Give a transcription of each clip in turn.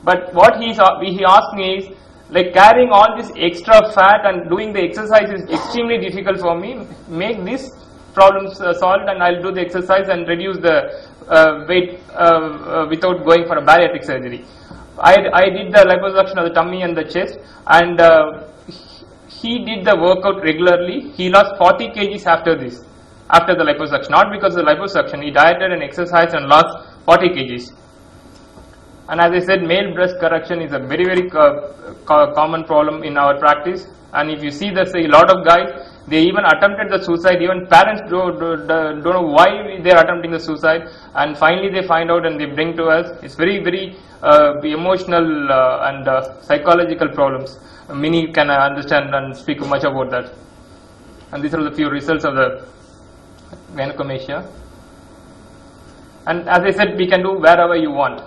But what he asked me is, like, carrying all this extra fat and doing the exercise is extremely difficult for me. Make this problem solved, and I'll do the exercise and reduce the weight without going for a bariatric surgery. I did the liposuction of the tummy and the chest, and he did the workout regularly. He lost 40 kgs after this, after the liposuction. Not because of the liposuction, he dieted and exercised and lost 40 kgs. And as I said, male breast correction is a very, very common problem in our practice. And if you see this, a lot of guys, they even attempted the suicide. Even parents don't know why they are attempting the suicide. And finally they find out and they bring to us. It's very, very emotional and psychological problems. Many can understand and speak much about that. And these are the few results of the gynecomastia. And as I said, we can do wherever you want.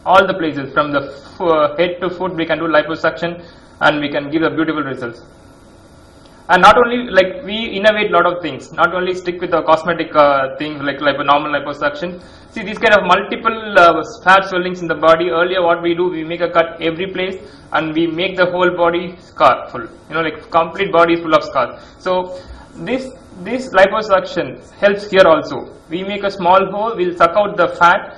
All the places, from the head to foot, we can do liposuction and we can give the beautiful results. And not only, like, we innovate a lot of things, not only stick with the cosmetic things like normal liposuction. See, these kind of multiple fat swellings in the body. Earlier what we do, we make a cut every place and we make the whole body scar full, like complete body is full of scars. So this liposuction helps here also. We make a small hole, we'll suck out the fat.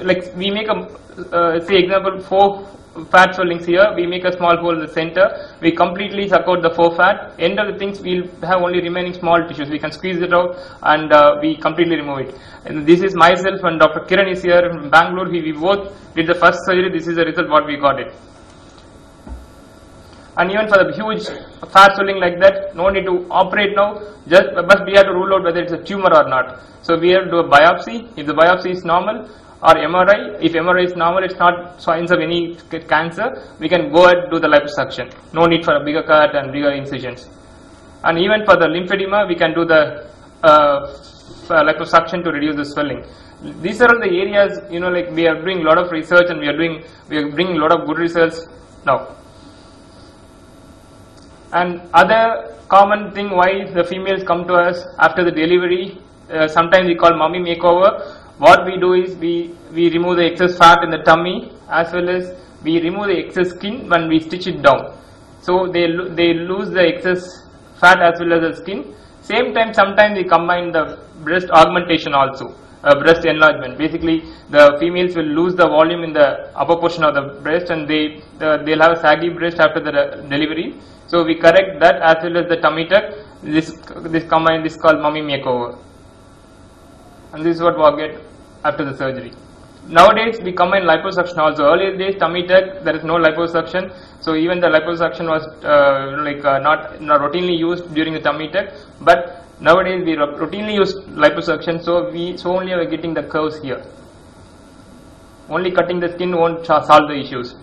Like we make a say example 4 fat swellings here, we make a small hole in the center, we completely suck out the 4 fat. End of the things, we'll have only remaining small tissues, we can squeeze it out and we completely remove it. And this is myself and Dr. Kiran is here from Bangalore. We both did the first surgery. This is the result what we got it. And even for the huge fat swelling like that, no need to operate now, but we have to rule out whether it's a tumor or not. So we have to do a biopsy. If the biopsy is normal, or MRI, if MRI is normal, it's not signs of any cancer, we can go ahead and do the liposuction. No need for a bigger cut and bigger incisions. And even for the lymphedema, we can do the liposuction to reduce the swelling. These are the areas, like we are doing a lot of research and we are bringing a lot of good results now. And other common thing why the females come to us after the delivery, sometimes we call mummy makeover. What we do is we remove the excess fat in the tummy, as well as we remove the excess skin when we stitch it down. So they lose the excess fat as well as the skin. Same time, sometimes we combine the breast augmentation also, breast enlargement. Basically, the females will lose the volume in the upper portion of the breast, and they'll have a saggy breast after the delivery. So we correct that as well as the tummy tuck. This is called mummy makeover. And this is what we get after the surgery. Nowadays we combine liposuction also. Earlier days tummy tuck, there is no liposuction, so even the liposuction was not routinely used during the tummy tuck. But nowadays we routinely use liposuction, so only are getting the curves here. Only cutting the skin won't solve the issues.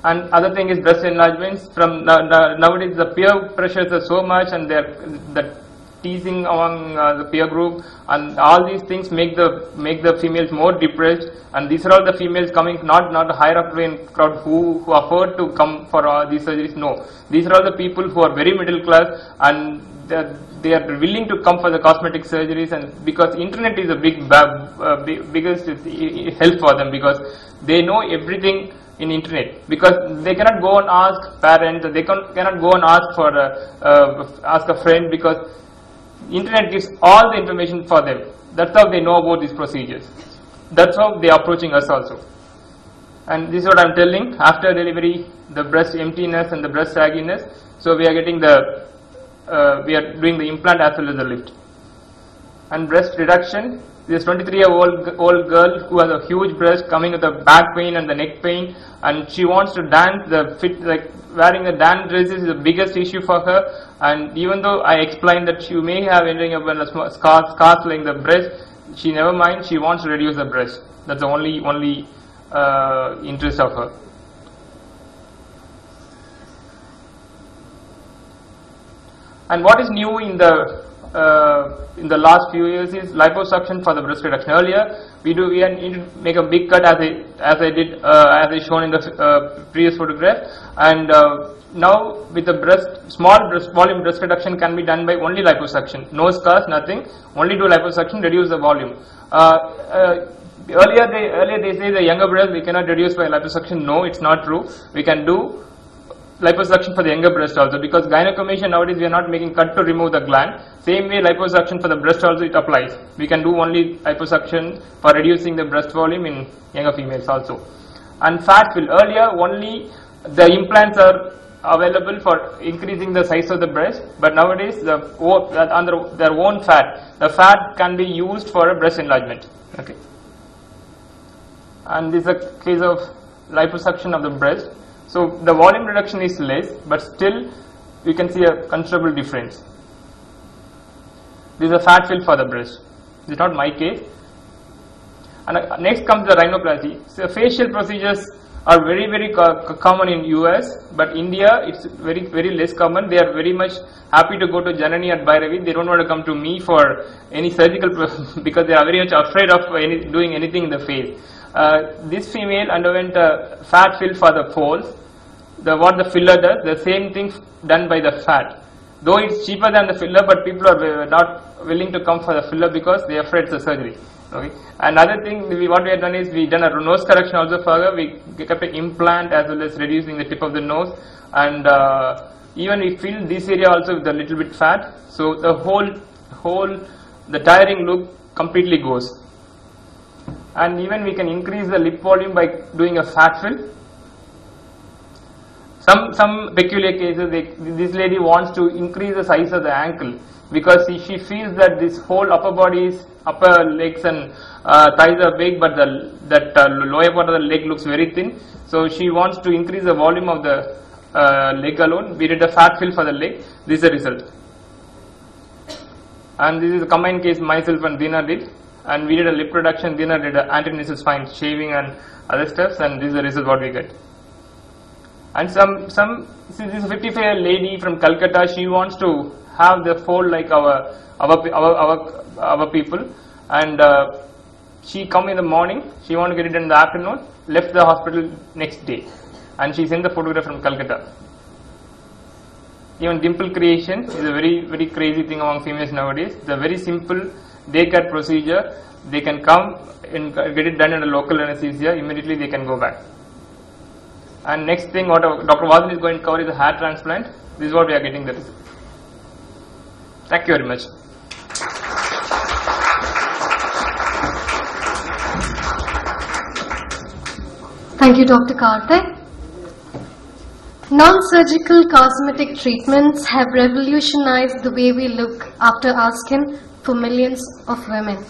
And other thing is breast enlargements. From nowadays the peer pressures are so much, and the teasing among the peer group, and all these things make the females more depressed. And these are all the females coming, not the higher up crowd who afford to come for these surgeries. No, these are all the people who are very middle class, and they are willing to come for the cosmetic surgeries. And because internet is a biggest help for them, because they know everything in internet, because they cannot go and ask parents, they cannot go and ask a friend, because internet gives all the information for them. That's how they know about these procedures. That's how they are approaching us also. And this is what I'm telling. After delivery, the breast emptiness and the breast sagginess. So we are getting we are doing the implant as well as the lift. And breast reduction. This 23-year-old girl who has a huge breast, coming with the back pain and the neck pain, and she wants to dance. Wearing the dance dresses is the biggest issue for her. And even though I explained that she may have ending up with a scars like the breast, she never mind. She wants to reduce the breast. That's the only interest of her. And what is new in the last few years is liposuction for the breast reduction. Earlier we need to make a big cut as I shown in the previous photograph, and now with the small volume breast reduction can be done by only liposuction. No scars, nothing. Only do liposuction, reduce the volume. Earlier they say the younger breast we cannot reduce by liposuction. No, it's not true. We can do liposuction for the younger breast also, because gynecomastia nowadays we are not making cut to remove the gland. Same way liposuction for the breast also it applies. We can do only liposuction for reducing the breast volume in younger females also. And fat fill, earlier only the implants are available for increasing the size of the breast, but nowadays under their own fat, the fat can be used for a breast enlargement. Okay. And this is a case of liposuction of the breast. So the volume reduction is less, but still you can see a considerable difference. This is a fat fill for the breast. This is not my case. And next comes the rhinoplasty. So facial procedures are very common in US, but India it's very less common. They are very much happy to go to Janani at Bhairavi. They don't want to come to me for any surgical because they are very much afraid of doing anything in the face. This female underwent a fat fill for the folds. What the filler does, the same thing done by the fat. Though it's cheaper than the filler, but people are not willing to come for the filler because they are afraid it's a surgery. Okay. Another thing, what we have done is we done a nose correction also for her. We kept an implant as well as reducing the tip of the nose, and even we filled this area also with a little bit fat. So the the tiring look completely goes. And even we can increase the lip volume by doing a fat fill. Some peculiar cases, this lady wants to increase the size of the ankle because she feels that this whole upper legs and thighs are big, but that lower part of the leg looks very thin. So she wants to increase the volume of the leg alone. We did a fat fill for the leg. This is the result. And this is a combined case myself and Dina did. And we did a lip reduction. Dina did an anti-nasal spine shaving and other steps, and this is the result what we get. And this is a 55-year-old lady from Calcutta. She wants to have the fold like our people, and she come in the morning. She want to get it in the afternoon. Left the hospital next day, and she sent the photograph from Calcutta. Even dimple creation is a very crazy thing among females nowadays. The very simple day cut procedure. They can come and get it done in a local anesthesia. Immediately they can go back. And next thing what Dr. Vasan is going to cover is a hair transplant. This is what we are getting the result. Thank you very much. Thank you, Dr. Karthik. Non-surgical cosmetic treatments have revolutionized the way we look after our skin for millions of women.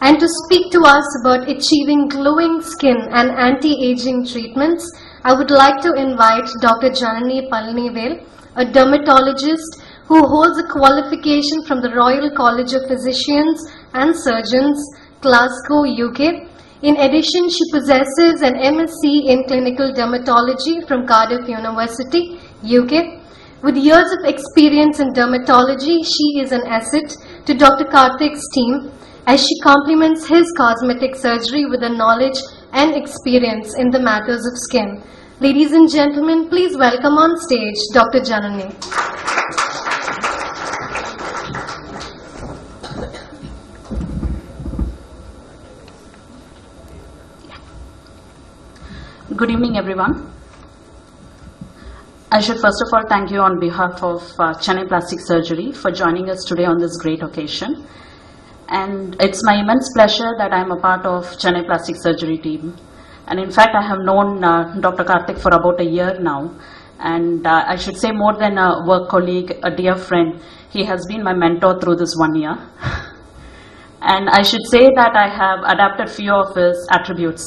And to speak to us about achieving glowing skin and anti-aging treatments, I would like to invite Dr. Janani Palnivel, a dermatologist who holds a qualification from the Royal College of Physicians and Surgeons, Glasgow, UK. In addition, she possesses an MSc in Clinical Dermatology from Cardiff University, UK. With years of experience in dermatology, she is an asset to Dr. Karthik's team as she complements his cosmetic surgery with the knowledge and experience in the matters of skin. Ladies and gentlemen, please welcome on stage Dr. Janani. Good evening, everyone. I should first of all thank you on behalf of Chennai Plastic Surgery for joining us today on this great occasion. And it's my immense pleasure that I'm a part of Chennai Plastic Surgery team. And in fact, I have known Dr. Karthik for about a year now. And I should say more than a work colleague, a dear friend. He has been my mentor through this 1 year. And I should say that I have adapted few of his attributes.